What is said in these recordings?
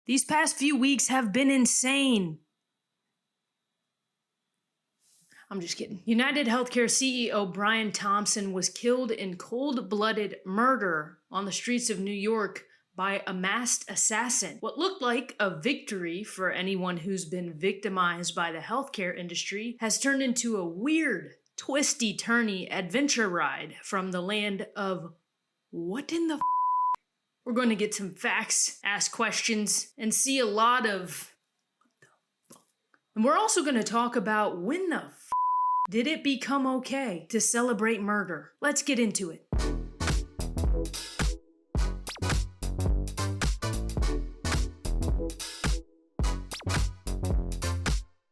These past few weeks have been insane. I'm just kidding. United Healthcare CEO Brian Thompson was killed in cold-blooded murder on the streets of New York by a masked assassin. What looked like a victory for anyone who's been victimized by the healthcare industry has turned into a weird, twisty-turny adventure ride from the land of what in the f***? We're going to get some facts, ask questions, and see a lot of what the fuck. And we're also going to talk about when the f*** did it become okay to celebrate murder. Let's get into it.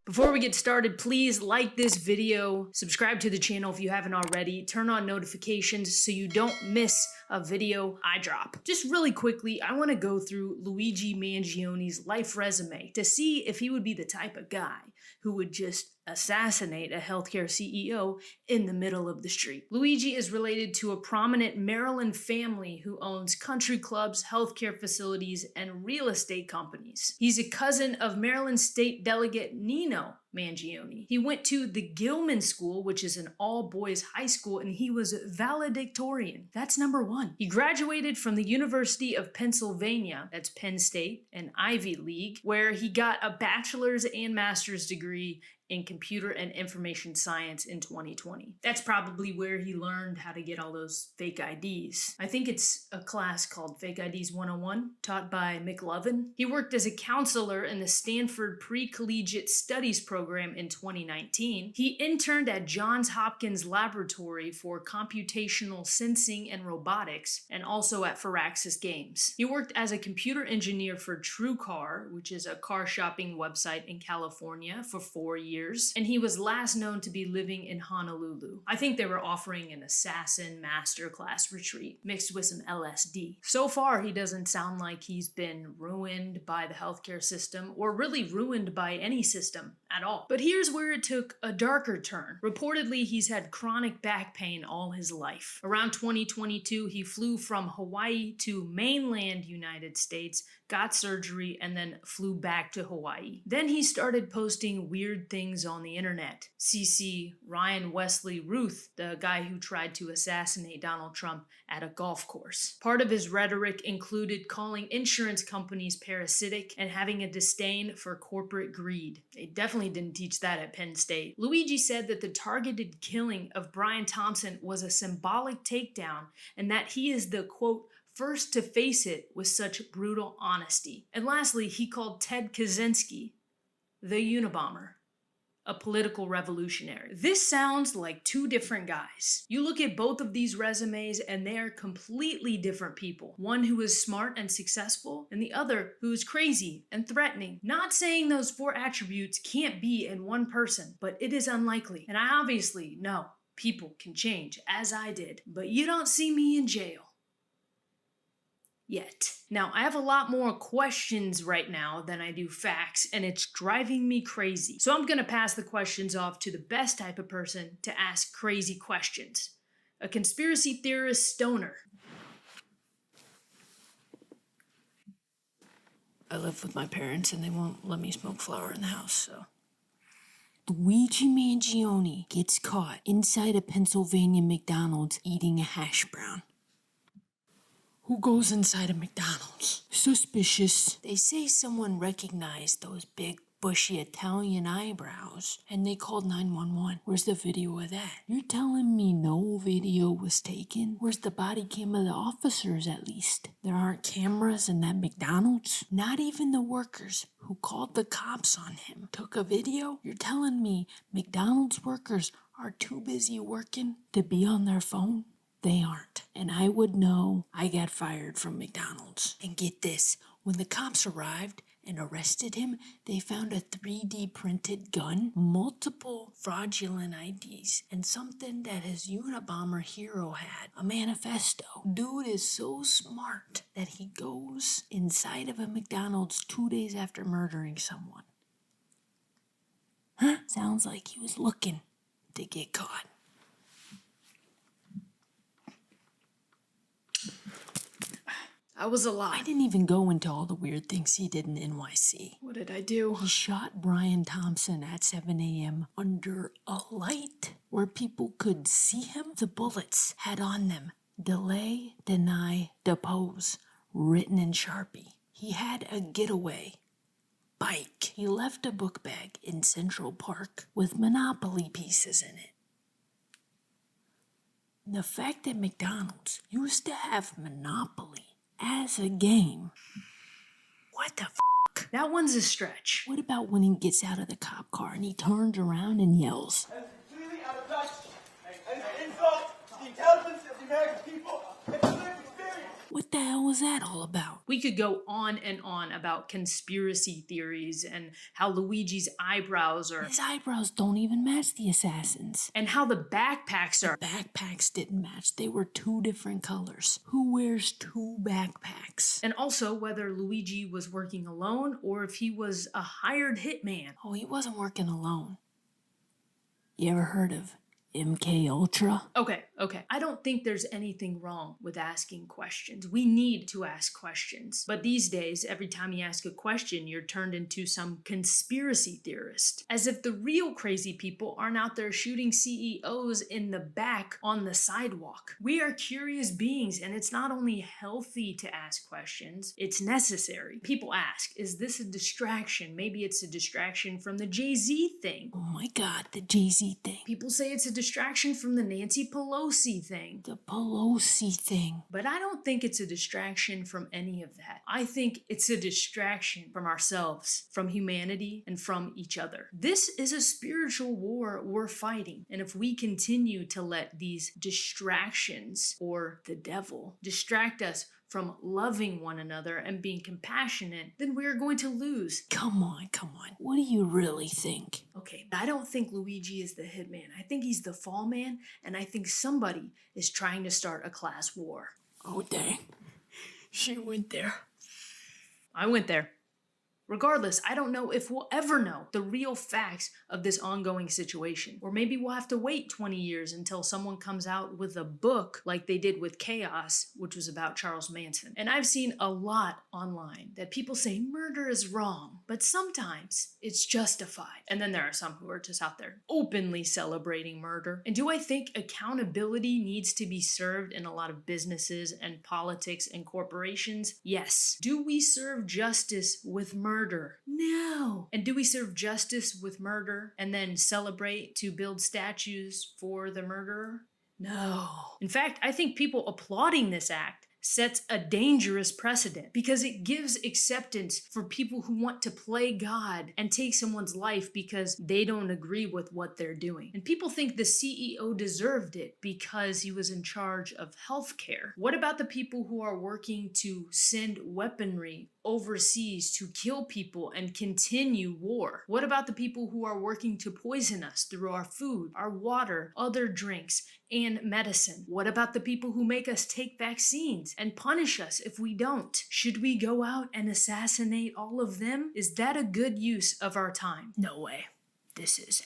Before we get started, please like this video, subscribe to the channel if you haven't already, turn on notifications so you don't miss a video I drop. Just really quickly, I want to go through Luigi Mangioni's life resume to see if he would be the type of guy who would just assassinate a healthcare CEO in the middle of the street. Luigi is related to a prominent Maryland family who owns country clubs, healthcare facilities, and real estate companies. He's a cousin of Maryland State Delegate Nino Mangioni. He went to the Gilman School, which is an all-boys high school, and he was valedictorian. That's number one. He graduated from the University of Pennsylvania, that's Penn State, an Ivy League, where he got a bachelor's and master's degree in computer and information science in 2020. That's probably where he learned how to get all those fake IDs. I think it's a class called Fake IDs 101, taught by McLovin. He worked as a counselor in the Stanford Pre-Collegiate Studies program in 2019. He interned at Johns Hopkins Laboratory for Computational Sensing and Robotics, and also at Firaxis Games. He worked as a computer engineer for TrueCar, which is a car shopping website in California, for 4 years. And he was last known to be living in Honolulu. I think they were offering an assassin masterclass retreat mixed with some LSD. So far, he doesn't sound like he's been ruined by the healthcare system or really ruined by any system at all. But here's where it took a darker turn. Reportedly, he's had chronic back pain all his life. Around 2022, he flew from Hawaii to mainland United States, got surgery, and then flew back to Hawaii. Then he started posting weird things on the internet. CC Ryan Wesley Ruth, the guy who tried to assassinate Donald Trump at a golf course. Part of his rhetoric included calling insurance companies parasitic and having a disdain for corporate greed. They definitely didn't teach that at Penn State. Luigi said that the targeted killing of Brian Thompson was a symbolic takedown and that he is the, quote, first to face it with such brutal honesty. And lastly, he called Ted Kaczynski the Unabomber, a political revolutionary. This sounds like two different guys. You look at both of these resumes and they are completely different people. One who is smart and successful, and the other who is crazy and threatening. Not saying those four attributes can't be in one person, but it is unlikely. And I obviously know people can change, as I did, but you don't see me in jail. Yet. Now, I have a lot more questions right now than I do facts, and it's driving me crazy. So I'm gonna pass the questions off to the best type of person to ask crazy questions. A conspiracy theorist stoner. I live with my parents and they won't let me smoke flower in the house, so. Luigi Mangioni gets caught inside a Pennsylvania McDonald's eating a hash brown. Who goes inside a McDonald's? Suspicious. They say someone recognized those big, bushy Italian eyebrows, and they called 911. Where's the video of that? You're telling me no video was taken? Where's the body cam of the officers, at least? There aren't cameras in that McDonald's? Not even the workers who called the cops on him took a video? You're telling me McDonald's workers are too busy working to be on their phone? They aren't. And I would know I got fired from McDonald's. And get this, when the cops arrived and arrested him, they found a 3D printed gun, multiple fraudulent IDs, and something that his Unabomber hero had, a manifesto. Dude is so smart that he goes inside of a McDonald's 2 days after murdering someone. Huh? Sounds like he was looking to get caught. I was a lot. I didn't even go into all the weird things he did in NYC. What did I do? He shot Brian Thompson at 7 a.m. under a light where people could see him. The bullets had on them, delay, deny, depose, written in Sharpie. He had a getaway bike. He left a book bag in Central Park with Monopoly pieces in it. The fact that McDonald's used to have Monopoly as a game. What the f***? That one's a stretch. What about when he gets out of the cop car and he turns around and yells? That's completely out of touch and an insult to the intelligence of the American people and the lived experience. What the hell was that all about? We could go on and on about conspiracy theories and how Luigi's eyebrows are... His eyebrows don't even match the assassin's. And how the backpacks are... Backpacks didn't match. They were two different colors. Who wears two backpacks? And also whether Luigi was working alone or if he was a hired hitman. Oh, he wasn't working alone. You ever heard of MK Ultra? Okay. I don't think there's anything wrong with asking questions. We need to ask questions. But these days, every time you ask a question, you're turned into some conspiracy theorist. As if the real crazy people aren't out there shooting CEOs in the back on the sidewalk. We are curious beings, and it's not only healthy to ask questions, it's necessary. People ask, is this a distraction? Maybe it's a distraction from the Jay-Z thing. Oh my God, the Jay-Z thing. People say it's a distraction from the Nancy Pelosi thing. The Pelosi thing. But I don't think it's a distraction from any of that. I think it's a distraction from ourselves, from humanity, and from each other. This is a spiritual war we're fighting. And if we continue to let these distractions, or the devil, distract us from loving one another and being compassionate, then we're going to lose. Come on. What do you really think? Okay, I don't think Luigi is the hitman. I think he's the fall man, and I think somebody is trying to start a class war. Oh, dang. She went there. I went there. Regardless, I don't know if we'll ever know the real facts of this ongoing situation. Or maybe we'll have to wait 20 years until someone comes out with a book like they did with Chaos, which was about Charles Manson. And I've seen a lot online that people say murder is wrong, but sometimes it's justified. And then there are some who are just out there openly celebrating murder. And do I think accountability needs to be served in a lot of businesses and politics and corporations? Yes. Do we serve justice with murder? No. And do we serve justice with murder and then celebrate to build statues for the murderer? No. In fact, I think people applauding this act sets a dangerous precedent because it gives acceptance for people who want to play God and take someone's life because they don't agree with what they're doing. And people think the CEO deserved it because he was in charge of healthcare. What about the people who are working to send weaponry overseas to kill people and continue war? What about the people who are working to poison us through our food, our water, other drinks, and medicine? What about the people who make us take vaccines and punish us if we don't? Should we go out and assassinate all of them? Is that a good use of our time? No way. This is.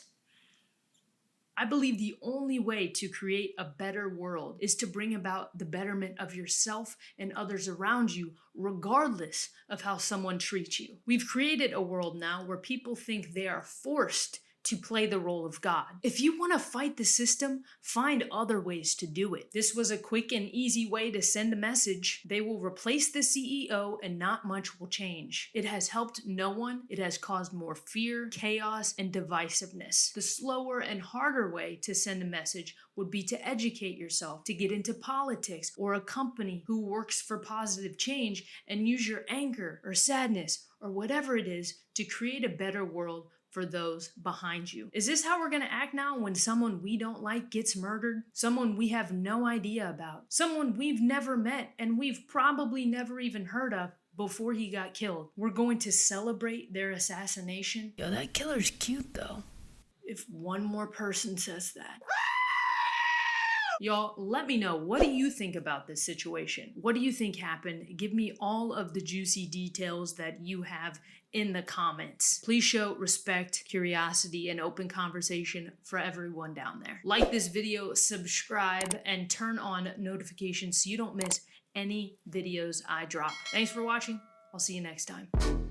I believe the only way to create a better world is to bring about the betterment of yourself and others around you, regardless of how someone treats you. We've created a world now where people think they are forced to play the role of God. If you want to fight the system, find other ways to do it. This was a quick and easy way to send a message. They will replace the CEO and not much will change. It has helped no one. It has caused more fear, chaos, and divisiveness. The slower and harder way to send a message would be to educate yourself, to get into politics or a company who works for positive change and use your anger or sadness or whatever it is to create a better world for those behind you. Is this how we're gonna act now when someone we don't like gets murdered? Someone we have no idea about? Someone we've never met and we've probably never even heard of before he got killed? We're going to celebrate their assassination? Yo, that killer's cute though. If one more person says that. Y'all, let me know, what do you think about this situation? What do you think happened? Give me all of the juicy details that you have in the comments. Please show respect, curiosity, and open conversation for everyone down there. Like this video, subscribe, and turn on notifications so you don't miss any videos I drop. Thanks for watching. I'll see you next time.